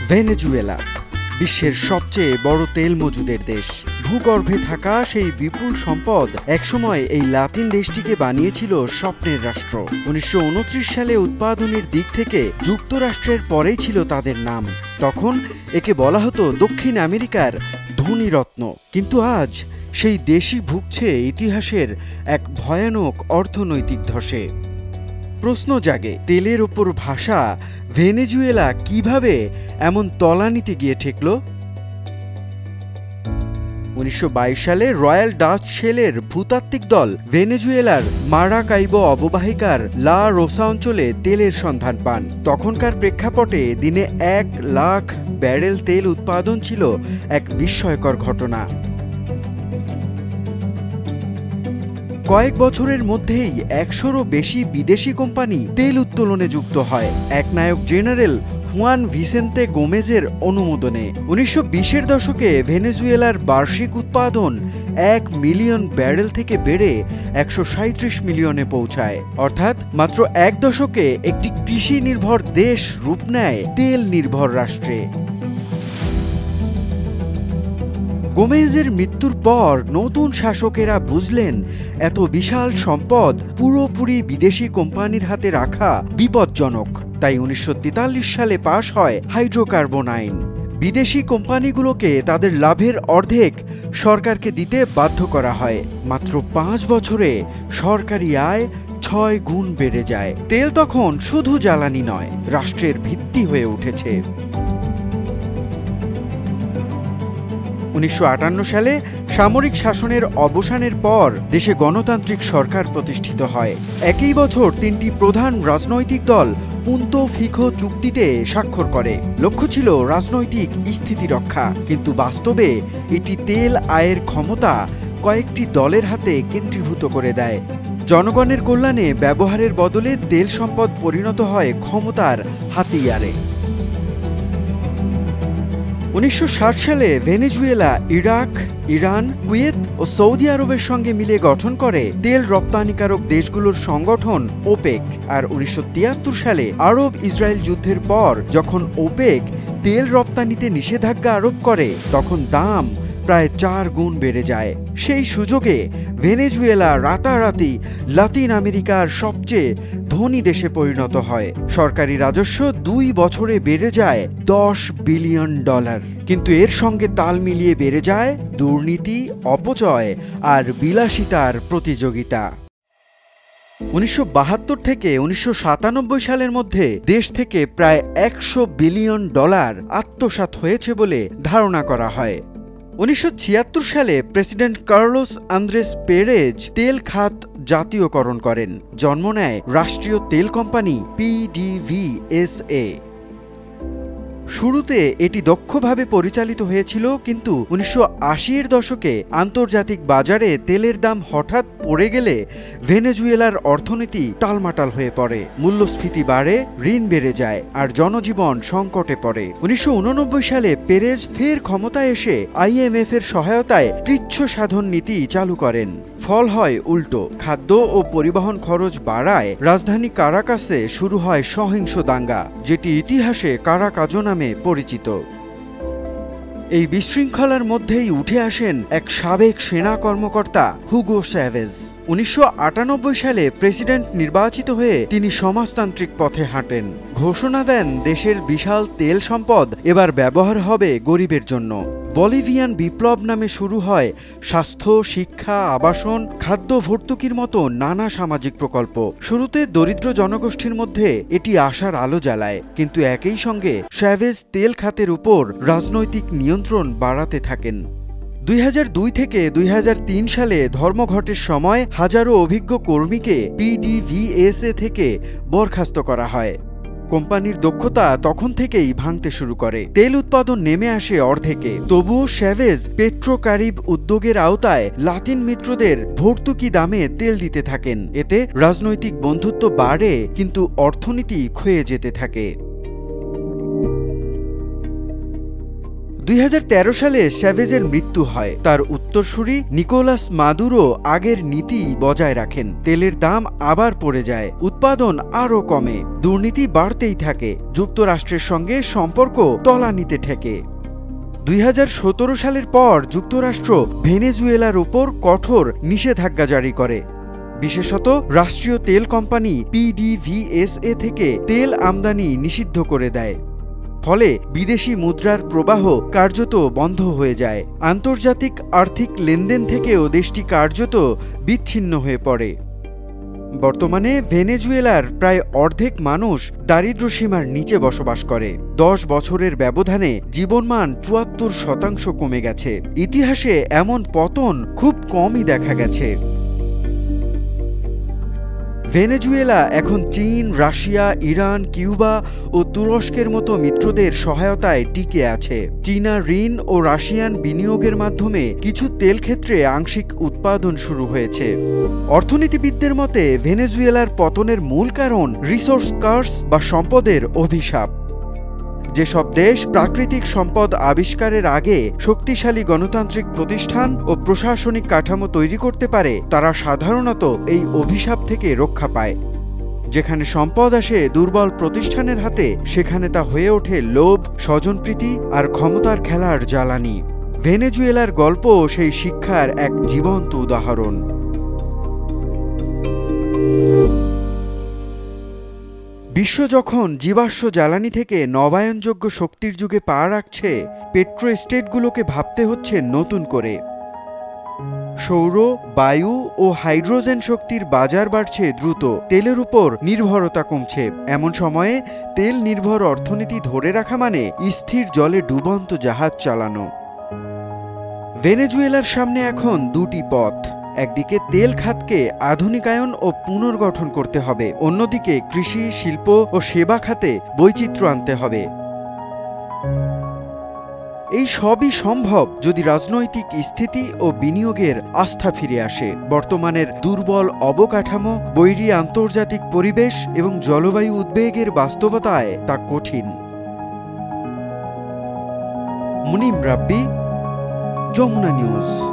Venezuela বিশ্বের সবচেয়ে বড় তেল মজুদের দেশ। ভূগর্ভে থাকা সেই বিপুল সম্পদ একসময় এই লাতিন দেশটিকে বানিয়েছিল স্বপ্নের রাষ্ট্র। 1929 সালে উৎপাদনের দিক থেকে যুক্তরাষ্ট্রের পরেই ছিল তাদের নাম। তখন একে বলা হতো দক্ষিণ আমেরিকার ধনী রত্ন। কিন্তু আজ সেই দেশই ভুগছে ইতিহাসের এক ভয়ানক অর্থনৈতিক ধসে। প্রশ্ন জাগে, তেলের ওপর ভাসা ভেনেজুয়েলা কিভাবে এমন তলানিতে গিয়ে ঠেকল? 1922 সালে রয়্যাল ডাচ শেলের ভূতাত্ত্বিক দল ভেনেজুয়েলার মারাকাইবো অববাহিকার লা রোসা অঞ্চলে তেলের সন্ধান পান। তখনকার প্রেক্ষাপটে দিনে 1 লাখ ব্যারেল তেল উৎপাদন ছিল এক বিস্ময়কর ঘটনা। কয়েক বছরের মধ্যেই 100-রও বেশি বিদেশি কোম্পানি তেল উত্তোলনে যুক্ত হয় একনায়ক জেনারেল হুয়ান ভিসেন্তে গোমেজের অনুমোদনে। 1920-এর দশকে ভেনেজুয়েলার বার্ষিক উৎপাদন 1 মিলিয়ন ব্যারেল থেকে বেড়ে 137 মিলিয়নে পৌঁছায়। অর্থাৎ মাত্র 1 দশকে একটি কৃষি নির্ভর দেশ রূপ নেয় তেল নির্ভর রাষ্ট্রে। গোমেজের মৃত্যুর পর নতুন শাসকেরা বুঝলেন এত বিশাল সম্পদ পুরোপুরি বিদেশি কোম্পানির হাতে রাখা বিপজ্জনক। তাই 1943 সালে পাশ হয় হাইড্রোকার্বন আইন। বিদেশি কোম্পানিগুলোকে তাদের লাভের অর্ধেক সরকারকে দিতে বাধ্য করা হয়। মাত্র 5 বছরে সরকারি আয় 6 গুণ বেড়ে যায়। তেল তখন শুধু জ্বালানি নয়, রাষ্ট্রের ভিত্তি হয়ে উঠেছে। 1958 সালে সামরিক শাসনের অবসানের পর দেশে গণতান্ত্রিক সরকার প্রতিষ্ঠিত হয়। একই বছর 3টি প্রধান রাজনৈতিক দল পুন্তো ফিখো চুক্তিতে স্বাক্ষর করে। লক্ষ্য ছিল রাজনৈতিক স্থিতি রক্ষা, কিন্তু বাস্তবে এটি তেল আয়ের ক্ষমতা কয়েকটি দলের হাতে কেন্দ্রীভূত করে দেয়। জনগণের কল্যাণে ব্যবহারের বদলে তেল সম্পদ পরিণত হয় ক্ষমতার হাতিয়ারে। 1960 সালে ভেনেজুয়েলা ইরাক, ইরান, কুয়েত ও সৌদি আরবের সঙ্গে মিলে গঠন করে তেল রপ্তানিকারক দেশগুলোর সংগঠন ওপেক। আর 1973 সালে আরব ইসরায়েল যুদ্ধের পর যখন ওপেক তেল রপ্তানিতে নিষেধাজ্ঞা আরোপ করে, তখন দাম প্রায় 4 গুণ বেড়ে যায়। সেই সুযোগে ভেনেজুয়েলা রাতারাতি লাতিন আমেরিকার সবচেয়ে ধনী দেশে পরিণত হয়। সরকারি রাজস্ব 2 বছরে বেড়ে যায় $10 বিলিয়ন। কিন্তু এর সঙ্গে তাল মিলিয়ে বেড়ে যায় দুর্নীতি, অপচয় আর বিলাসিতার প্রতিযোগিতা। 1972 থেকে 1997 সালের মধ্যে দেশ থেকে প্রায় $100 বিলিয়ন আত্মসাৎ হয়েছে বলে ধারণা করা হয়। 1976 সালে প্রেসিডেন্ট কার্লোস আন্দ্রেস পেরেজ তেল খাত জাতীয়করণ করেন। জন্ম নেয় রাষ্ট্রীয় তেল কোম্পানি PDVSA। শুরুতে এটি দক্ষভাবে পরিচালিত হয়েছিল, কিন্তু 1980-এর দশকে আন্তর্জাতিক বাজারে তেলের দাম হঠাৎ পড়ে গেলে ভেনেজুয়েলার অর্থনীতি টালমাটাল হয়ে পড়ে। মূল্যস্ফীতি বাড়ে, ঋণ বেড়ে যায় আর জনজীবন সংকটে পড়ে। 1989 সালে পেরেজ ফের ক্ষমতায় এসে IMF এর সহায়তায় কৃচ্ছ সাধন নীতি চালু করেন। ফল হয় উল্টো। খাদ্য ও পরিবহন খরচ বাড়ায় রাজধানী কারাকাসে শুরু হয় সহিংস দাঙ্গা, যেটি ইতিহাসে কারাকাজো নামে পরিচিত। এই বিশৃঙ্খলার মধ্যেই উঠে আসেন এক সাবেক সেনা কর্মকর্তা হুগো চ্যাভেজ। 1998 সালে প্রেসিডেন্ট নির্বাচিত হয়ে তিনি সমাজতান্ত্রিক পথে হাঁটেন। ঘোষণা দেন দেশের বিশাল তেল সম্পদ এবার ব্যবহার হবে গরিবের জন্য। বলিভিয়ান বিপ্লব নামে শুরু হয় স্বাস্থ্য, শিক্ষা, আবাসন, খাদ্য ভর্তুকির মতো নানা সামাজিক প্রকল্প। শুরুতে দরিদ্র জনগোষ্ঠীর মধ্যে এটি আশার আলো জ্বালায়, কিন্তু একই সঙ্গে চ্যাভেজ তেল খাতের উপর রাজনৈতিক নিয়ন্ত্রণ বাড়াতে থাকেন। 2002 থেকে 2003 সালে ধর্মঘটের সময় হাজারো অভিজ্ঞ কর্মীকে PDVSA থেকে বরখাস্ত করা হয়। কোম্পানির দক্ষতা তখন থেকেই ভাঙতে শুরু করে। তেল উৎপাদন নেমে আসে অর্ধেকে। তবুও চ্যাভেজ পেট্রোকারিব উদ্যোগের আওতায় লাতিন মিত্রদের ভর্তুকি দামে তেল দিতে থাকেন। এতে রাজনৈতিক বন্ধুত্ব বাড়ে, কিন্তু অর্থনীতি ক্ষয়ে যেতে থাকে। 2013 সালে শ্যাভেজের মৃত্যু হয়। তার উত্তরসূরি নিকোলাস মাদুরো আগের নীতি বজায় রাখেন। তেলের দাম আবার পড়ে যায়, উৎপাদন আরও কমে, দুর্নীতি বাড়তেই থাকে, যুক্তরাষ্ট্রের সঙ্গে সম্পর্ক তলানিতে ঠেকে। 2017 সালের পর যুক্তরাষ্ট্র ভেনেজুয়েলার উপর কঠোর নিষেধাজ্ঞা জারি করে। বিশেষত রাষ্ট্রীয় তেল কোম্পানি PDVSA থেকে তেল আমদানি নিষিদ্ধ করে দেয়। ফলে বিদেশি মুদ্রার প্রবাহ কার্যত বন্ধ হয়ে যায়। আন্তর্জাতিক আর্থিক লেনদেন থেকেও দেশটি কার্যত বিচ্ছিন্ন হয়ে পড়ে। বর্তমানে ভেনেজুয়েলার প্রায় অর্ধেক মানুষ দারিদ্র্যসীমার নিচে বসবাস করে। 10 বছরের ব্যবধানে জীবনমান 74% কমে গেছে। ইতিহাসে এমন পতন খুব কমই দেখা গেছে। ভেনেজুয়েলা এখন চীন, রাশিয়া, ইরান, কিউবা ও তুরস্কের মতো মিত্রদের সহায়তায় টিকে আছে। চীনা ঋণ ও রাশিয়ান বিনিয়োগের মাধ্যমে কিছু তেল ক্ষেত্রে আংশিক উৎপাদন শুরু হয়েছে। অর্থনীতিবিদদের মতে ভেনেজুয়েলার পতনের মূল কারণ রিসোর্স কার্স বা সম্পদের অভিশাপ। যেসব দেশ প্রাকৃতিক সম্পদ আবিষ্কারের আগে শক্তিশালী গণতান্ত্রিক প্রতিষ্ঠান ও প্রশাসনিক কাঠামো তৈরি করতে পারে, তারা সাধারণত এই অভিশাপ থেকে রক্ষা পায়। যেখানে সম্পদ আসে দুর্বল প্রতিষ্ঠানের হাতে, সেখানে তা হয়ে ওঠে লোভ, স্বজনপ্রীতি আর ক্ষমতার খেলার জ্বালানি। ভেনেজুয়েলার গল্প সেই শিক্ষার এক জীবন্ত উদাহরণ। বিশ্ব যখন জীবাশ্ম জ্বালানি থেকে নবায়নযোগ্য শক্তির যুগে পা রাখছে, পেট্রো স্টেটগুলোকে ভাবতে হচ্ছে নতুন করে। সৌর, বায়ু ও হাইড্রোজেন শক্তির বাজার বাড়ছে দ্রুত, তেলের উপর নির্ভরতা কমছে। এমন সময়ে তেল নির্ভর অর্থনীতি ধরে রাখা মানে স্থির জলে ডুবন্ত জাহাজ চালানো। ভেনেজুয়েলার সামনে এখন দুটি পথ। একদিকে তেল খাতকে আধুনিকায়ন ও পুনর্গঠন করতে হবে, অন্যদিকে কৃষি, শিল্প ও সেবা খাতে বৈচিত্র্য আনতে হবে। এই সবই সম্ভব যদি রাজনৈতিক স্থিতি ও বিনিয়োগের আস্থা ফিরে আসে। বর্তমানের দুর্বল অবকাঠামো, বৈরী আন্তর্জাতিক পরিবেশ এবং জলবায়ু উদ্বেগের বাস্তবতায় তা কঠিন। মুনিম রাব্বি, যমুনা নিউজ।